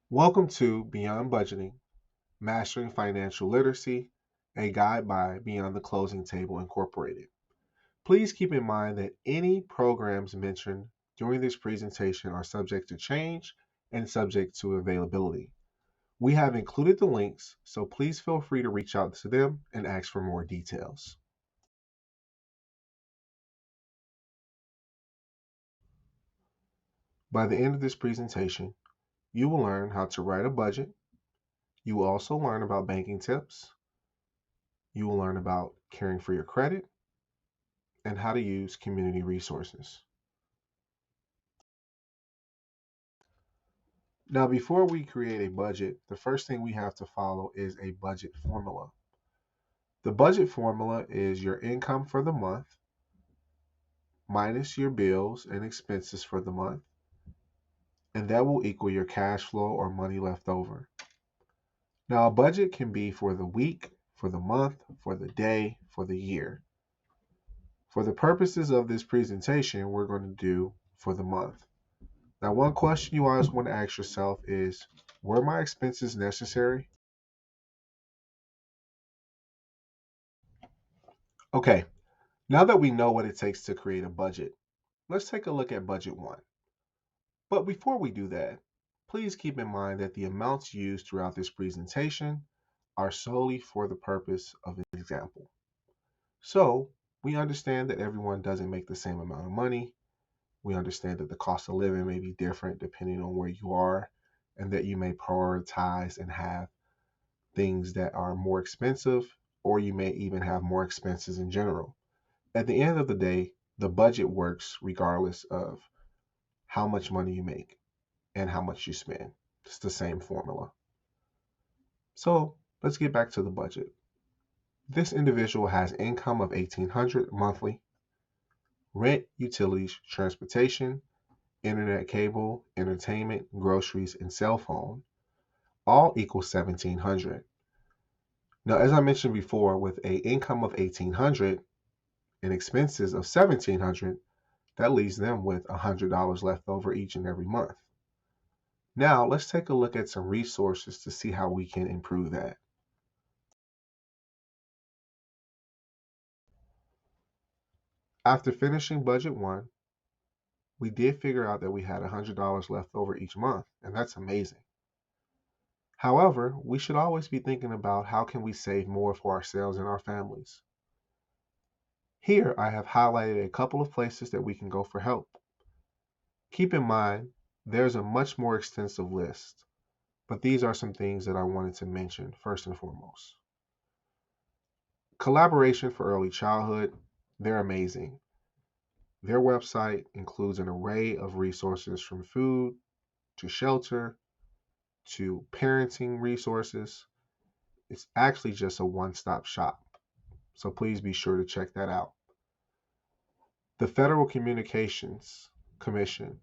Welcome to Beyond Budgeting, Mastering Financial Literacy, a guide by Beyond the Closing Table Incorporated. Please keep in mind that any programs mentioned during this presentation are subject to change and subject to availability. We have included the links, so please feel free to reach out to them and ask for more details. By the end of this presentation, you will learn how to write a budget. You will also learn about banking tips. You will learn about caring for your credit and how to use community resources. Now, before we create a budget, the first thing we have to follow is a budget formula. The budget formula is your income for the month minus your bills and expenses for the month, and that will equal your cash flow or money left over. Now, a budget can be for the week, for the month, for the day, for the year. For the purposes of this presentation, we're going to do for the month. Now, one question you always want to ask yourself is, were my expenses necessary? Okay, now that we know what it takes to create a budget, let's take a look at budget one. But before we do that, please keep in mind that the amounts used throughout this presentation are solely for the purpose of an example. So, we understand that everyone doesn't make the same amount of money. We understand that the cost of living may be different depending on where you are, and that you may prioritize and have things that are more expensive, or you may even have more expenses in general. At the end of the day, the budget works regardless of how much money you make and how much you spend. It's the same formula. So let's get back to the budget. This individual has income of 1800 monthly, rent, utilities, transportation, internet cable, entertainment, groceries, and cell phone, all equal 1700. Now, as I mentioned before, with a income of 1800 and expenses of 1700, that leaves them with $100 left over each and every month. Now, let's take a look at some resources to see how we can improve that. After finishing budget one, we did figure out that we had $100 left over each month, and that's amazing. However, we should always be thinking about how can we save more for ourselves and our families. Here, I have highlighted a couple of places that we can go for help. Keep in mind, there's a much more extensive list, but these are some things that I wanted to mention first and foremost. Collaboration for Early Childhood, they're amazing. Their website includes an array of resources from food to shelter to parenting resources. It's actually just a one stop shop. So please be sure to check that out. The Federal Communications Commission,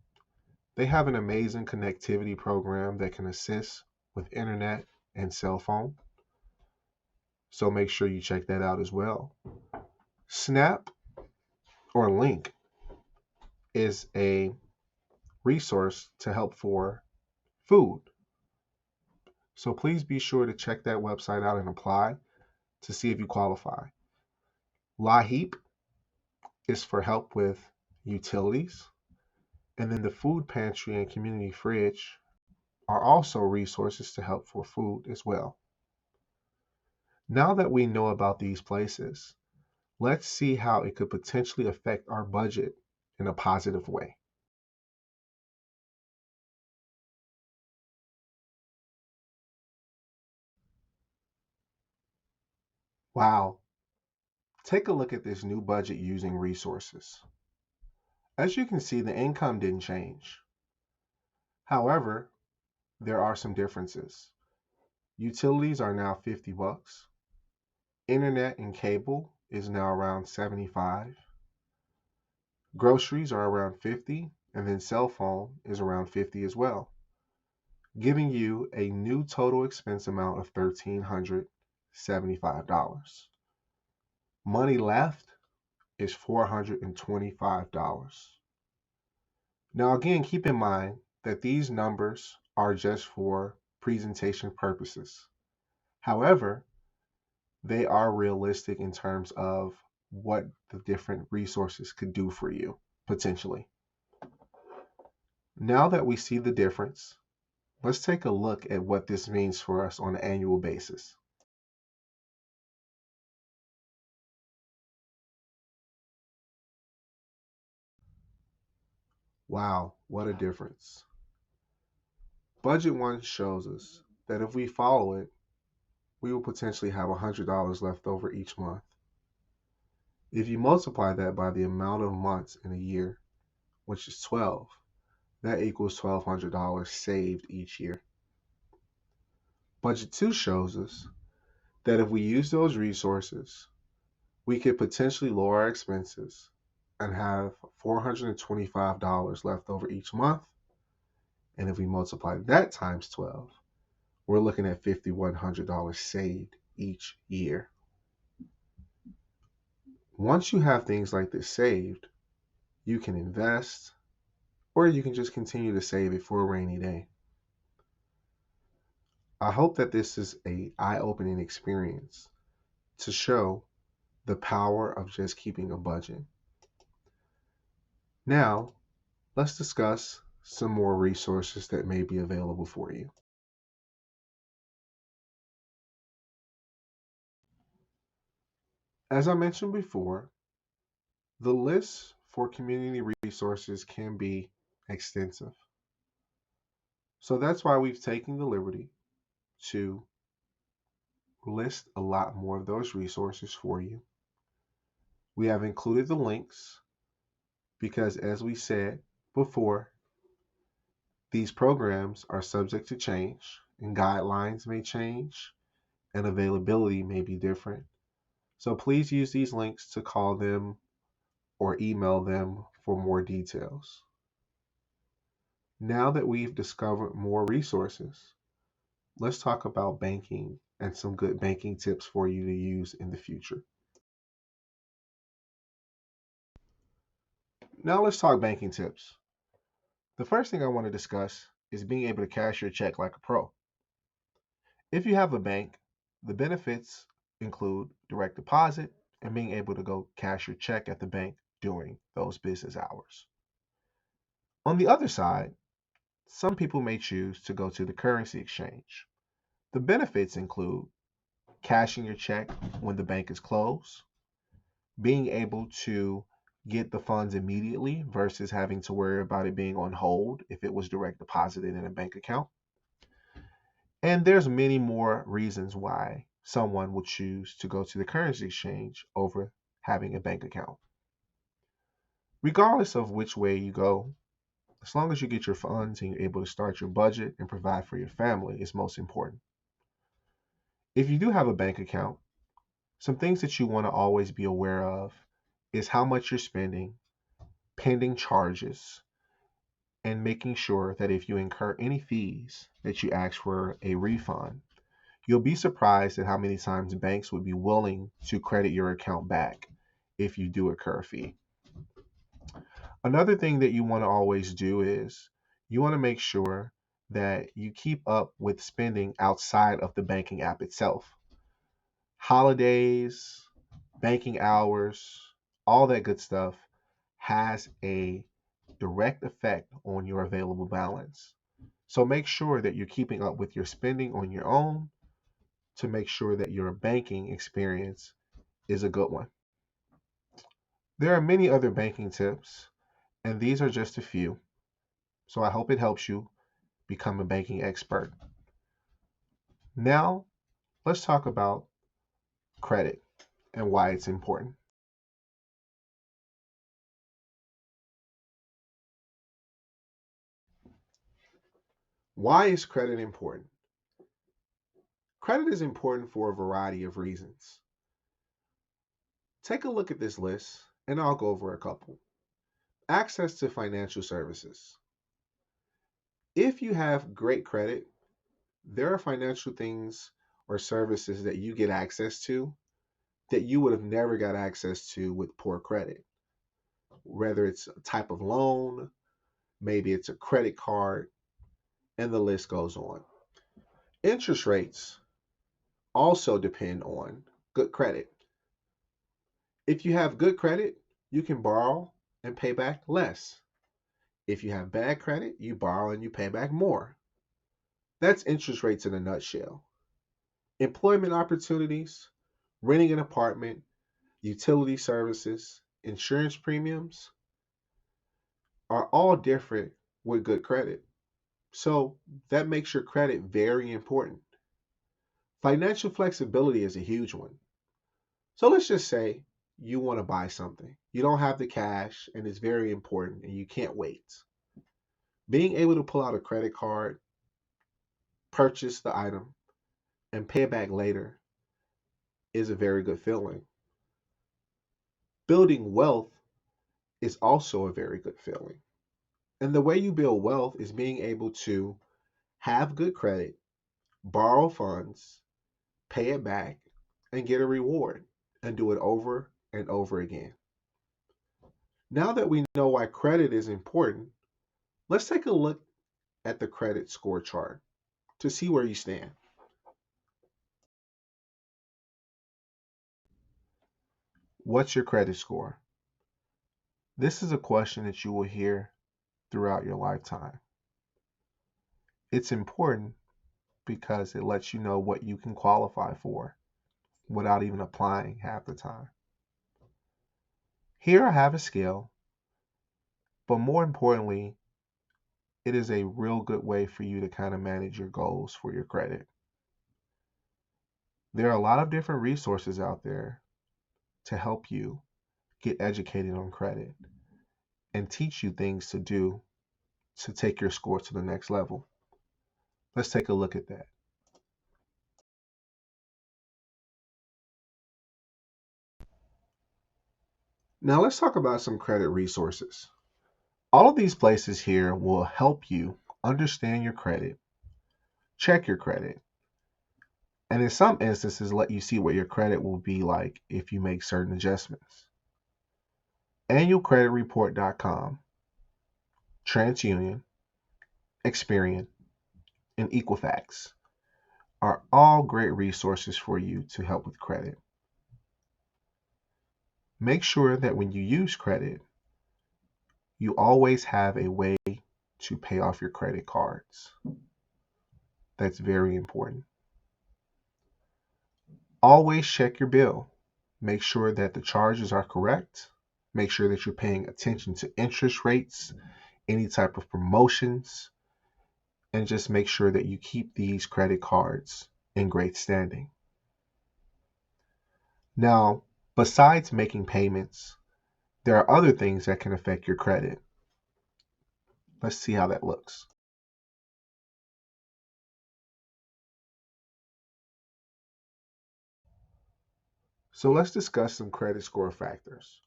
they have an amazing connectivity program that can assist with internet and cell phone. So make sure you check that out as well. Snap or Link is a resource to help for food. So please be sure to check that website out and apply to see if you qualify. LaHeap is for help with utilities. And then the food pantry and community fridge are also resources to help for food as well. Now that we know about these places, let's see how it could potentially affect our budget in a positive way. Wow, take a look at this new budget using resources. As you can see, the income didn't change. However, there are some differences. Utilities are now 50 bucks. Internet and cable is now around 75. Groceries are around 50, and then cell phone is around 50 as well, giving you a new total expense amount of $1,375. Money left is $425. Now, again, keep in mind that these numbers are just for presentation purposes. However, they are realistic in terms of what the different resources could do for you potentially. Now that we see the difference, let's take a look at what this means for us on an annual basis. Wow, what a difference. Budget one shows us that if we follow it, we will potentially have $100 left over each month. If you multiply that by the amount of months in a year, which is 12, that equals $1,200 saved each year. Budget 2 shows us that if we use those resources, we could potentially lower our expenses and have $425 left over each month. And if we multiply that times 12, we're looking at $5,100 saved each year. Once you have things like this saved, you can invest or you can just continue to save it for a rainy day. I hope that this is a eye-opening experience to show the power of just keeping a budget. Now, let's discuss some more resources that may be available for you. As I mentioned before, the list for community resources can be extensive. So that's why we've taken the liberty to list a lot more of those resources for you. We have included the links because, as we said before, these programs are subject to change and guidelines may change and availability may be different. So please use these links to call them or email them for more details. Now that we've discovered more resources, let's talk about banking and some good banking tips for you to use in the future. Now let's talk banking tips. The first thing I want to discuss is being able to cash your check like a pro. If you have a bank, the benefits include direct deposit and being able to go cash your check at the bank during those business hours. On the other side, some people may choose to go to the currency exchange. The benefits include cashing your check when the bank is closed, being able to get the funds immediately versus having to worry about it being on hold if it was direct deposited in a bank account. And there's many more reasons why someone would choose to go to the currency exchange over having a bank account. Regardless of which way you go, as long as you get your funds and you're able to start your budget and provide for your family is most important. If you do have a bank account, some things that you want to always be aware of is how much you're spending, pending charges, and making sure that if you incur any fees that you ask for a refund. You'll be surprised at how many times banks would be willing to credit your account back if you do incur a fee. Another thing that you want to always do is you want to make sure that you keep up with spending outside of the banking app itself. Holidays, banking hours, all that good stuff has a direct effect on your available balance. So make sure that you're keeping up with your spending on your own to make sure that your banking experience is a good one. There are many other banking tips, and these are just a few. So I hope it helps you become a banking expert. Now, let's talk about credit and why it's important. Why is credit important? Credit is important for a variety of reasons. Take a look at this list, and I'll go over a couple. Access to financial services. If you have great credit, there are financial things or services that you get access to that you would have never got access to with poor credit. Whether it's a type of loan, maybe it's a credit card, and the list goes on. Interest rates also depend on good credit. If you have good credit, you can borrow and pay back less. If you have bad credit, you borrow and you pay back more. That's interest rates in a nutshell. Employment opportunities, renting an apartment, utility services, insurance premiums are all different with good credit. So that makes your credit very important. Financial flexibility is a huge one. So let's just say you want to buy something. You don't have the cash and it's very important and you can't wait. Being able to pull out a credit card, purchase the item, and pay it back later is a very good feeling. Building wealth is also a very good feeling. And the way you build wealth is being able to have good credit, borrow funds, pay it back, and get a reward and do it over and over again. Now that we know why credit is important, let's take a look at the credit score chart to see where you stand. What's your credit score? This is a question that you will hear throughout your lifetime. It's important because it lets you know what you can qualify for without even applying half the time. Here I have a scale, but more importantly, it is a real good way for you to kind of manage your goals for your credit. There are a lot of different resources out there to help you get educated on credit and teach you things to do to take your score to the next level. Let's take a look at that. Now let's talk about some credit resources. All of these places here will help you understand your credit, check your credit, and in some instances let you see what your credit will be like if you make certain adjustments. Annualcreditreport.com, TransUnion, Experian, and Equifax are all great resources for you to help with credit. Make sure that when you use credit, you always have a way to pay off your credit cards. That's very important. Always check your bill. Make sure that the charges are correct. Make sure that you're paying attention to interest rates, any type of promotions, and just make sure that you keep these credit cards in great standing. Now, besides making payments, there are other things that can affect your credit. Let's see how that looks. So let's discuss some credit score factors.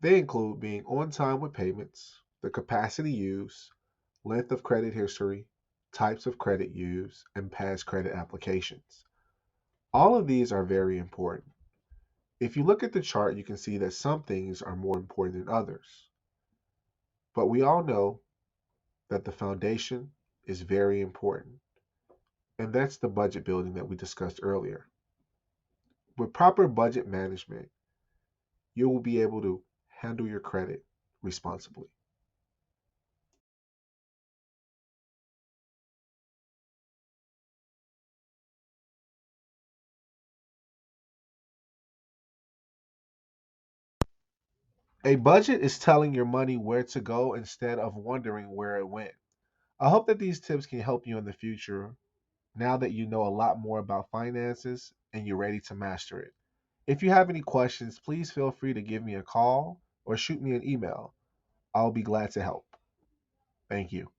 They include being on time with payments, the capacity used, length of credit history, types of credit used, and past credit applications. All of these are very important. If you look at the chart, you can see that some things are more important than others. But we all know that the foundation is very important, and that's the budget building that we discussed earlier. With proper budget management, you will be able to handle your credit responsibly. A budget is telling your money where to go instead of wondering where it went. I hope that these tips can help you in the future now that you know a lot more about finances and you're ready to master it. If you have any questions, please feel free to give me a call or shoot me an email. I'll be glad to help. Thank you.